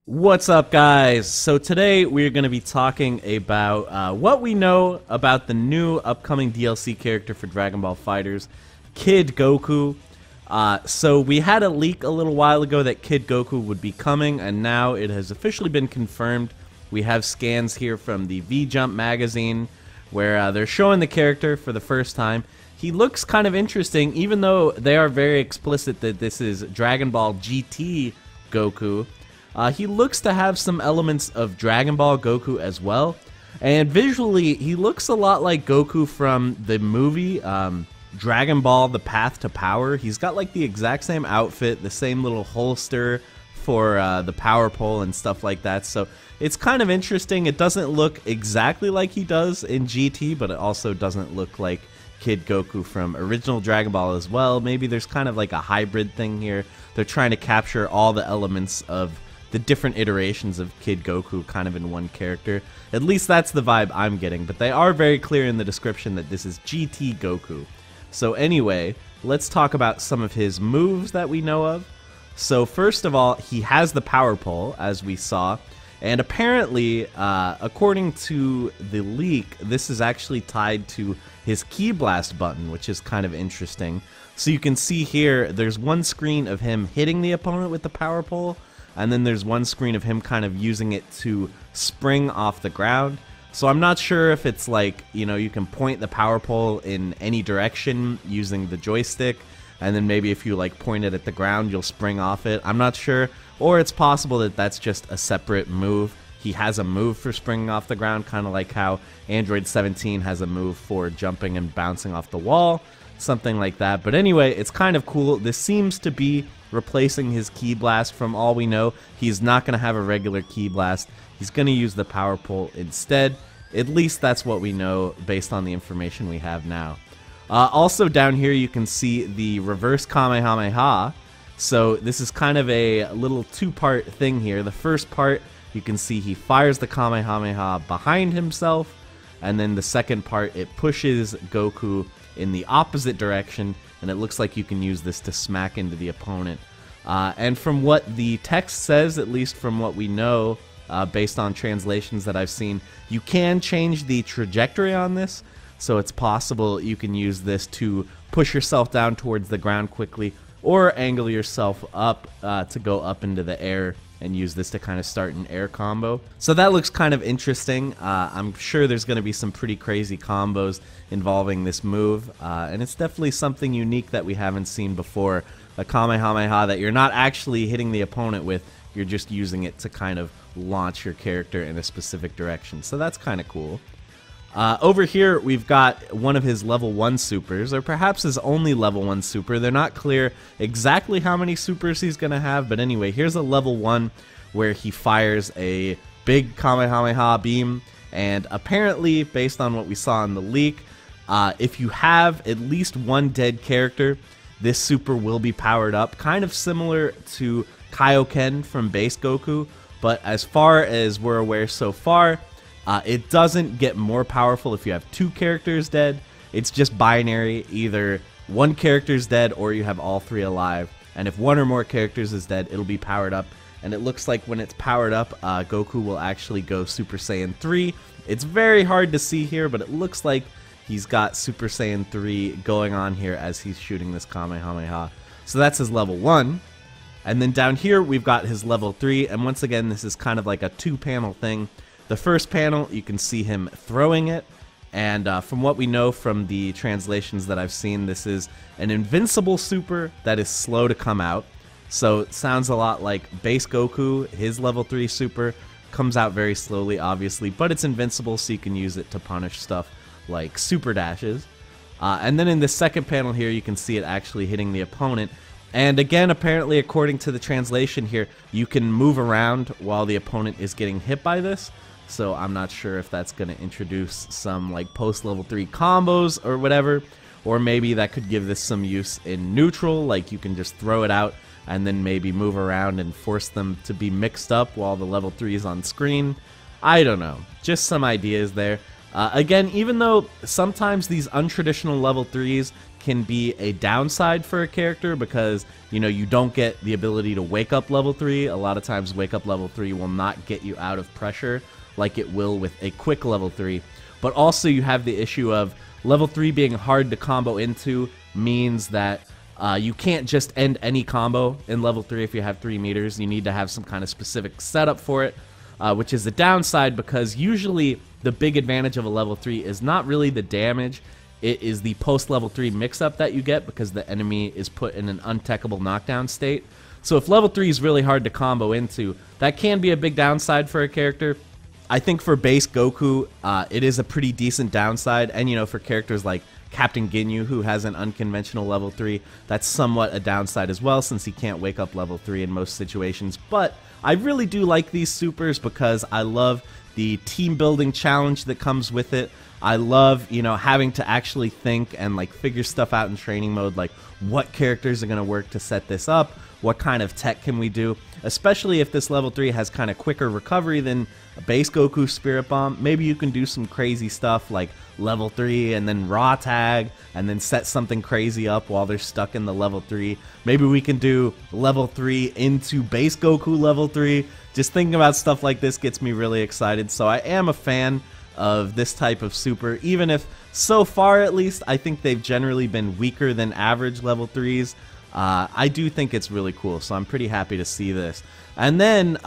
What's up, guys? So today we're going to be talking about what we know about the new upcoming DLC character for Dragon Ball FighterZ, Kid Goku. So we had a leak a little while ago that Kid Goku would be coming, and now it has officially been confirmed. We have scans here from the V-Jump magazine where they're showing the character for the first time. He looks kind of interesting, even though they are very explicit that this is Dragon Ball GT Goku. He looks to have some elements of Dragon Ball Goku as well. And visually, he looks a lot like Goku from the movie Dragon Ball The Path to Power. He's got like the exact same outfit, the same little holster for the power pole and stuff like that. So it's kind of interesting. It doesn't look exactly like he does in GT, but it also doesn't look like Kid Goku from original Dragon Ball as well. Maybe there's kind of like a hybrid thing here. They're trying to capture all the elements of the different iterations of Kid Goku kind of in one character. At least that's the vibe I'm getting, but they are very clear in the description that this is GT Goku. So anyway, let's talk about some of his moves that we know of. So first of all, he has the power pole, as we saw, and apparently, according to the leak, this is actually tied to his Ki Blast button, which is kind of interesting. So you can see here, there's one screen of him hitting the opponent with the power pole, and then there's one screen of him kind of using it to spring off the ground. So I'm not sure if it's like, you know, you can point the power pole in any direction using the joystick, and then maybe if you like point it at the ground, you'll spring off it. I'm not sure. Or it's possible that that's just a separate move. He has a move for springing off the ground, kind of like how Android 17 has a move for jumping and bouncing off the wall. Something like that. But anyway, it's kind of cool. This seems to be replacing his Ki Blast. From all we know, he's not going to have a regular Ki Blast. He's going to use the power pole instead. At least that's what we know based on the information we have now. Also down here you can see the reverse Kamehameha. So this is kind of a little two-part thing here. The first part, you can see he fires the Kamehameha behind himself, and then the second part, it pushes Goku in the opposite direction, and it looks like you can use this to smack into the opponent. And from what the text says, at least from what we know, based on translations that I've seen, you can change the trajectory on this, so it's possible you can use this to push yourself down towards the ground quickly, or angle yourself up to go up into the air and use this to kind of start an air combo. So that looks kind of interesting. I'm sure there's going to be some pretty crazy combos involving this move, and it's definitely something unique that we haven't seen before. A Kamehameha that you're not actually hitting the opponent with, you're just using it to kind of launch your character in a specific direction. So that's kind of cool. Over here, we've got one of his level 1 supers, or perhaps his only level 1 super. They're not clear exactly how many supers he's going to have, but anyway, here's a level 1 where he fires a big Kamehameha beam, and apparently, based on what we saw in the leak, if you have at least one dead character, this super will be powered up, kind of similar to Kaioken from base Goku, but as far as we're aware so far, it doesn't get more powerful if you have two characters dead. It's just binary. Either one character's dead or you have all three alive. And if one or more characters is dead, it'll be powered up. And it looks like when it's powered up, Goku will actually go Super Saiyan 3. It's very hard to see here, but it looks like he's got Super Saiyan 3 going on here as he's shooting this Kamehameha. So that's his level 1. And then down here, we've got his level 3. And once again, this is kind of like a two-panel thing. The first panel, you can see him throwing it, and from what we know from the translations that I've seen, this is an invincible super that is slow to come out. So it sounds a lot like base Goku. His level 3 super comes out very slowly, obviously, but it's invincible, so you can use it to punish stuff like super dashes. And then in the second panel here, you can see it actually hitting the opponent. And again, apparently, according to the translation here, you can move around while the opponent is getting hit by this. So I'm not sure if that's going to introduce some like post level 3 combos or whatever, or maybe that could give this some use in neutral, like you can just throw it out and then maybe move around and force them to be mixed up while the level 3 is on screen. I don't know, just some ideas there. Again, even though sometimes these untraditional level 3s can be a downside for a character because, you know, you don't get the ability to wake up level 3. A lot of times wake up level 3 will not get you out of pressure like it will with a quick level 3. But also you have the issue of level 3 being hard to combo into means that you can't just end any combo in level 3 if you have 3 meters. You need to have some kind of specific setup for it, which is a downside because usually the big advantage of a level 3 is not really the damage. It is the post-level 3 mix-up that you get because the enemy is put in an untechable knockdown state. So if level 3 is really hard to combo into, that can be a big downside for a character. I think for base Goku, it is a pretty decent downside, and you know, for characters like Captain Ginyu, who has an unconventional level 3, that's somewhat a downside as well since he can't wake up level 3 in most situations. But I really do like these supers because I love the team building challenge that comes with it. I love, you know, having to actually think and like figure stuff out in training mode, like what characters are going to work to set this up, what kind of tech can we do, especially if this level 3 has kind of quicker recovery than a base Goku Spirit Bomb. Maybe you can do some crazy stuff like level 3 and then raw tag and then set something crazy up while they're stuck in the level 3. Maybe we can do level 3 into base Goku level 3. Just thinking about stuff like this gets me really excited, so I am a fan of this type of super, even if so far at least I think they've generally been weaker than average level 3s. I do think it's really cool, so I'm pretty happy to see this. And then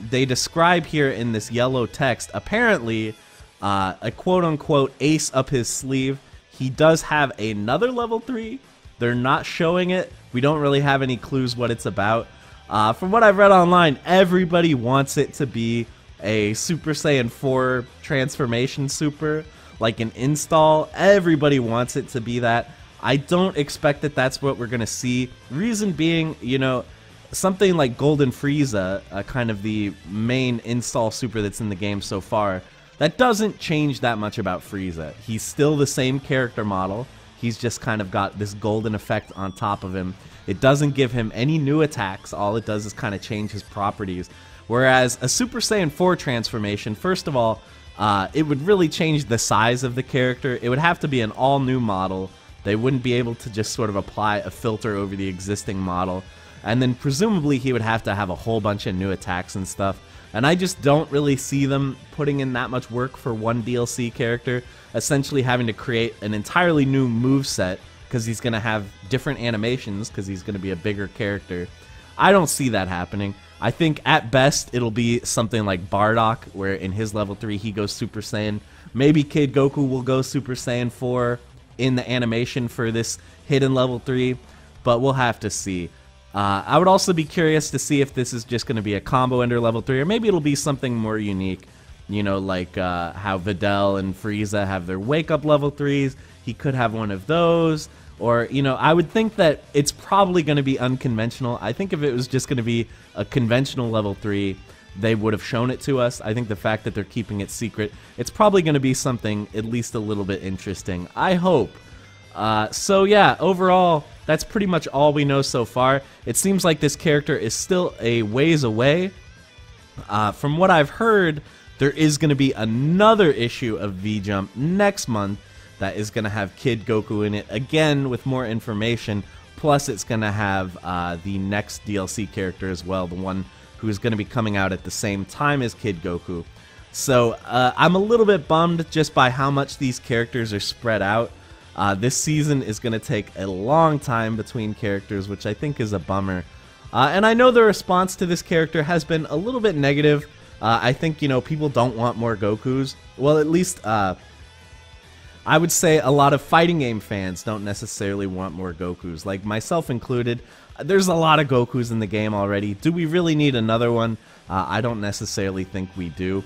they describe here in this yellow text, apparently a quote-unquote ace up his sleeve. He does have another level 3. They're not showing it. We don't really have any clues what it's about. From what I've read online, everybody wants it to be a Super Saiyan 4 transformation super, like an install. Everybody wants it to be that. I don't expect that that's what we're going to see. Reason being, you know, something like Golden Frieza, kind of the main install super that's in the game so far, that doesn't change that much about Frieza. He's still the same character model. He's just kind of got this golden effect on top of him. It doesn't give him any new attacks. All it does is kind of change his properties. Whereas a Super Saiyan 4 transformation, first of all, it would really change the size of the character. It would have to be an all-new model. They wouldn't be able to just sort of apply a filter over the existing model. And then presumably he would have to have a whole bunch of new attacks and stuff. And I just don't really see them putting in that much work for one DLC character, essentially having to create an entirely new moveset because he's going to have different animations because he's going to be a bigger character. I don't see that happening. I think at best it'll be something like Bardock, where in his level 3 he goes Super Saiyan. Maybe Kid Goku will go Super Saiyan 4 in the animation for this hidden level 3, but we'll have to see. I would also be curious to see if this is just going to be a combo ender level 3, or maybe it'll be something more unique. You know, like how Videl and Frieza have their wake-up level 3s. He could have one of those. Or, you know, I would think that it's probably going to be unconventional. I think if it was just going to be a conventional level 3, they would have shown it to us. I think the fact that they're keeping it secret, it's probably going to be something at least a little bit interesting. I hope. So yeah, overall, that's pretty much all we know so far. It seems like this character is still a ways away. From what I've heard, there is going to be another issue of V-Jump next month that is going to have Kid Goku in it, again with more information, plus it's going to have the next DLC character as well, the one who is going to be coming out at the same time as Kid Goku. So I'm a little bit bummed just by how much these characters are spread out. This season is going to take a long time between characters, which I think is a bummer. And I know the response to this character has been a little bit negative. I think, you know, people don't want more Gokus. Well, at least I would say a lot of fighting game fans don't necessarily want more Gokus, like myself included. There's a lot of Gokus in the game already. Do we really need another one? I don't necessarily think we do.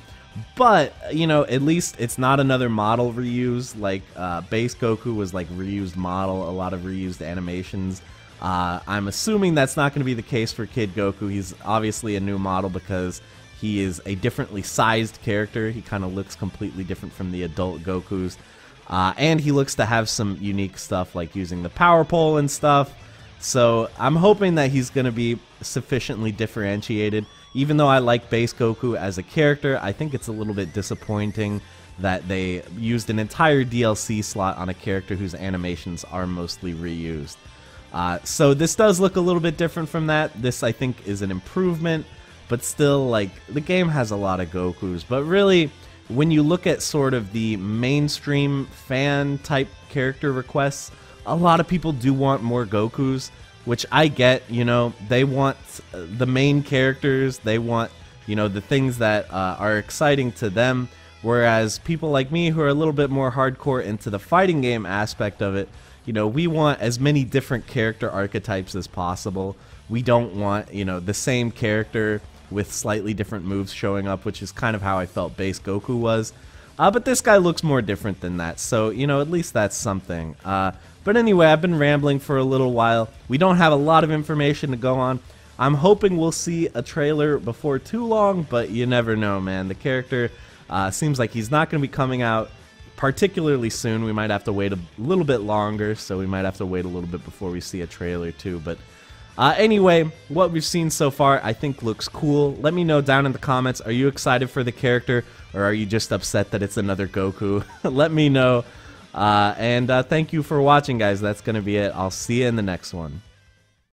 But, you know, at least it's not another model reuse, like base Goku was like reused model, a lot of reused animations. I'm assuming that's not going to be the case for Kid Goku. He's obviously a new model because he is a differently sized character. He kind of looks completely different from the adult Gokus. And he looks to have some unique stuff like using the power pole and stuff. So I'm hoping that he's going to be sufficiently differentiated. Even though I like base Goku as a character, I think it's a little bit disappointing that they used an entire DLC slot on a character whose animations are mostly reused. So this does look a little bit different from that. This, I think, is an improvement, but still, like, the game has a lot of Gokus. But really, when you look at sort of the mainstream fan-type character requests, a lot of people do want more Gokus, which I get. You know, they want the main characters, they want, you know, the things that are exciting to them, whereas people like me who are a little bit more hardcore into the fighting game aspect of it, you know, we want as many different character archetypes as possible. We don't want, you know, the same character with slightly different moves showing up, which is kind of how I felt base Goku was. But this guy looks more different than that, so, you know, at least that's something. But anyway, I've been rambling for a little while. We don't have a lot of information to go on. I'm hoping we'll see a trailer before too long, but you never know, man. The character seems like he's not going to be coming out particularly soon. We might have to wait a little bit longer, so we might have to wait a little bit before we see a trailer too. But anyway, what we've seen so far I think looks cool. Let me know down in the comments, are you excited for the character, or are you just upset that it's another Goku? Let me know. And thank you for watching, guys. That's going to be it. I'll see you in the next one.